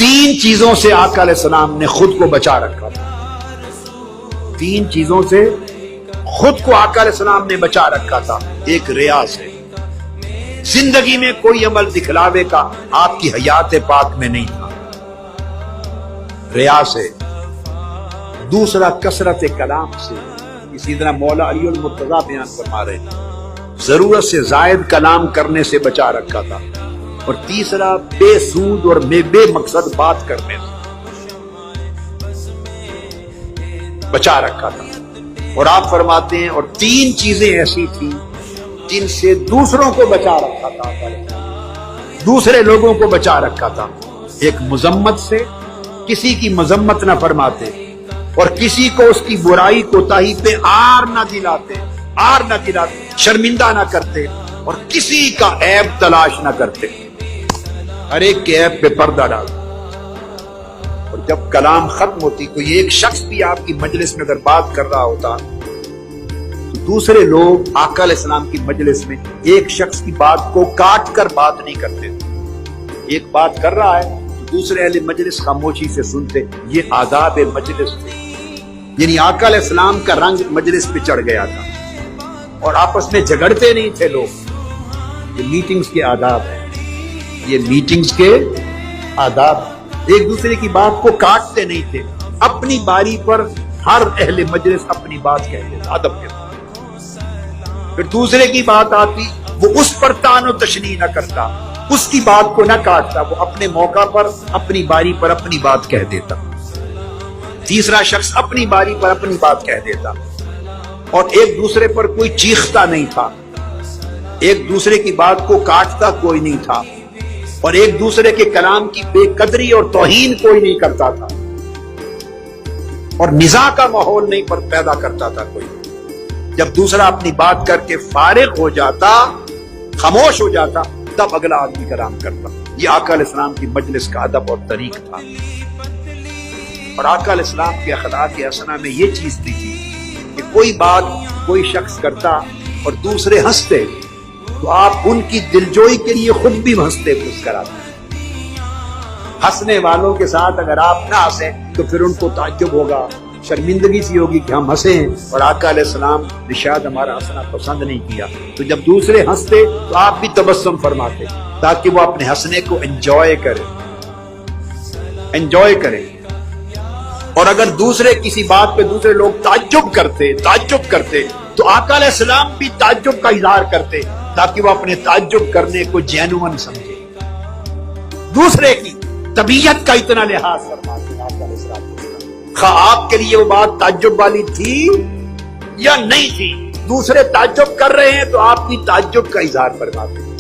تین چیزوں سے آقا علیہ السلام نے خود کو بچا رکھا تھا. تین چیزوں سے خود کو آقا علیہ السلام نے بچا رکھا تھا. ایک ریا سے، زندگی میں کوئی عمل دکھلاوے کا آپ کی حیات پاک میں نہیں تھا، ریا سے. دوسرا کثرت کلام سے، اسی طرح مولا علی المرتضیٰ بیان فرما رہے ہیں، ضرورت سے زائد کلام کرنے سے بچا رکھا تھا. اور تیسرا بے سود اور بے مقصد بات کرنے سے بچا رکھا تھا. اور آپ فرماتے ہیں اور تین چیزیں ایسی تھیں جن سے دوسروں کو بچا رکھا تھا، دوسرے لوگوں کو بچا رکھا تھا. ایک مذمت سے، کسی کی مذمت نہ فرماتے، اور کسی کو اس کی برائی کوتاہی پہ آر نہ دلاتے، شرمندہ نہ کرتے، اور کسی کا عیب تلاش نہ کرتے، ہر ایک کے عیب پہ پردہ ڈالتے. اور جب کلام ختم ہوتی، کوئی ایک شخص بھی آپ کی مجلس میں اگر بات کر رہا ہوتا تو دوسرے لوگ آقا علیہ السلام کی مجلس میں ایک شخص کی بات کو کاٹ کر بات نہیں کرتے. ایک بات کر رہا ہے تو دوسرے اہل مجلس خاموشی سے سنتے. یہ آداب مجلس تھے. یعنی آقا علیہ السلام کا رنگ مجلس پہ چڑھ گیا تھا، اور آپس میں جھگڑتے نہیں تھے لوگ. یہ میٹنگز کے آداب ہیں، یہ میٹنگز کے آداب. ایک دوسرے کی بات کو کاٹتے نہیں تھے. اپنی باری پر ہر اہل مجلس اپنی بات کہتے تھے ادب کے ساتھ. پھر دوسرے کی بات آتی، وہ اس پر طعن و تشنیع نہ کرتا، اس کی بات کو نہ کاٹتا، وہ اپنے موقع پر اپنی باری پر اپنی بات کہہ دیتا. تیسرا شخص اپنی باری پر اپنی بات کہہ دیتا. اور ایک دوسرے پر کوئی چیختا نہیں تھا، ایک دوسرے کی بات کو کاٹتا کوئی نہیں تھا، اور ایک دوسرے کے کلام کی بے قدری اور توہین کوئی نہیں کرتا تھا، اور نزاع کا ماحول نہیں پر پیدا کرتا تھا کوئی. جب دوسرا اپنی بات کر کے فارغ ہو جاتا، خاموش ہو جاتا، تب اگلا آدمی کلام کرتا. یہ آقا علیہ السلام کی مجلس کا ادب اور طریق تھا. اور آقا علیہ السلام کے اخلاق حسنہ میں یہ چیز بھی تھی کہ کوئی بات کوئی شخص کرتا اور دوسرے ہنستے تو آپ ان کی دلجوئی کے لیے خود بھی ہنستے مسکراتے. ہنسنے والوں کے ساتھ اگر آپ نہ ہنسیں تو پھر ان کو تعجب ہوگا، شرمندگی سی ہوگی کہ ہم ہنسیں، اور آقا علیہ السلام نے شاید ہمارا ہنسنا پسند نہیں کیا. تو جب دوسرے ہنستے تو آپ بھی تبسم فرماتے تاکہ وہ اپنے ہنسنے کو انجوائے کریں. اور اگر دوسرے کسی بات پہ دوسرے لوگ تعجب کرتے تو آقا علیہ السلام بھی تعجب کا اظہار کرتے تاکہ وہ اپنے تعجب کرنے کو جینوئن سمجھے. دوسرے کی طبیعت کا اتنا لحاظ فرماتے آقا علیہ السلام، خواہ آپ کے لیے وہ بات تعجب والی تھی یا نہیں تھی. دوسرے تعجب کر رہے ہیں تو آپ بھی تعجب کا اظہار فرماتے،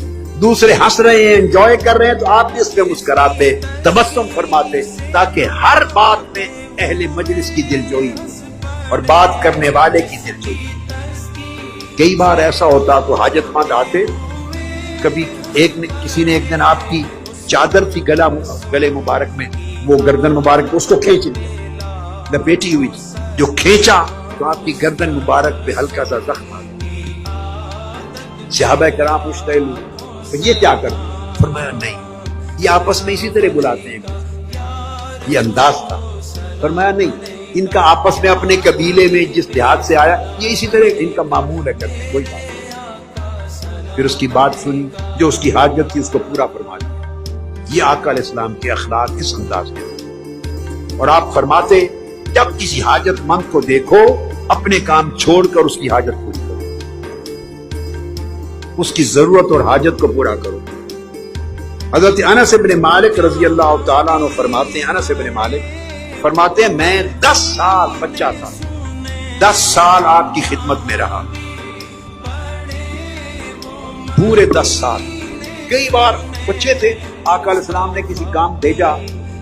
دوسرے ہنس رہے ہیں، انجوائے کر رہے ہیں تو آپ بھی اس پہ مسکراتے، تبسم فرماتے، تاکہ ہر بات میں اہل مجلس کی دلجوئی اور بات کرنے والے کی دلجوئی. کئی بار ایسا ہوتا تو حاجت مند آتے، کبھی کسی نے ایک دن آپ کی چادر تھی گلے مبارک میں، وہ گردن مبارک اس کو کھینچ لیا، لپیٹی ہوئی تھی، جو کھینچا تو آپ کی گردن مبارک پہ ہلکا سا زخم آ گیا. صحابہ کرام مشتعل ہوئے، یہ کیا کرتے؟ فرمایا نہیں، یہ آپس میں اسی طرح بلاتے ہیں. یہ انداز تھا. فرمایا نہیں، ان کا آپس میں اپنے قبیلے میں جس دیہات سے آیا یہ اسی طرح ان کا معمول ہے کرتے، کوئی بات نہیں. پھر اس کی بات سنی، جو اس کی حاجت تھی اس کو پورا فرما دیا. یہ آقا علیہ السلام کے اخلاق اس انداز میں. اور آپ فرماتے جب کسی حاجت مند کو دیکھو اپنے کام چھوڑ کر اس کی حاجت پوری کرو، اس کی ضرورت اور حاجت کو پورا کرو. حضرت انس بن مالک رضی اللہ تعالیٰ عنہ فرماتے ہیں، انس بن مالک فرماتے ہیں میں 10 سال بچہ تھا، 10 سال آپ کی خدمت میں رہا، پورے 10 سال. کئی بار بچے تھے، آقا علیہ السلام نے کسی کام بھیجا،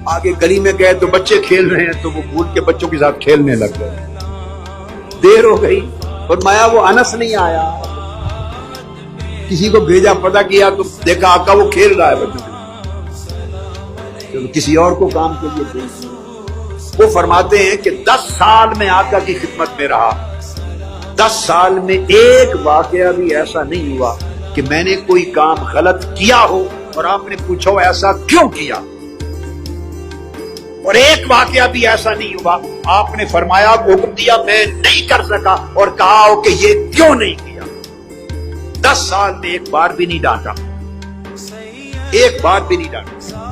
آگے گلی میں گئے تو بچے کھیل رہے ہیں تو وہ بھول کے بچوں کے ساتھ کھیلنے لگ گئے. دیر ہو گئی، فرمایا وہ انس نہیں آیا. کسی کو بھیجا، پتہ کیا تو دیکھا آقا وہ کھیل رہا ہے بچوں کے ساتھ، کسی اور کو کام کے لیے بھیج. وہ فرماتے ہیں کہ 10 سال میں آقا کی خدمت میں رہا، 10 سال میں ایک واقعہ بھی ایسا نہیں ہوا کہ میں نے کوئی کام غلط کیا ہو اور آپ نے پوچھا ہو ایسا کیوں کیا. اور ایک واقعہ بھی ایسا نہیں ہوا آپ نے فرمایا حکم دیا میں نہیں کر سکا اور کہا ہو کہ یہ کیوں نہیں کیا. 10 سال میں ایک بار بھی نہیں ڈانٹا, ایک بار بھی نہیں ڈانٹا.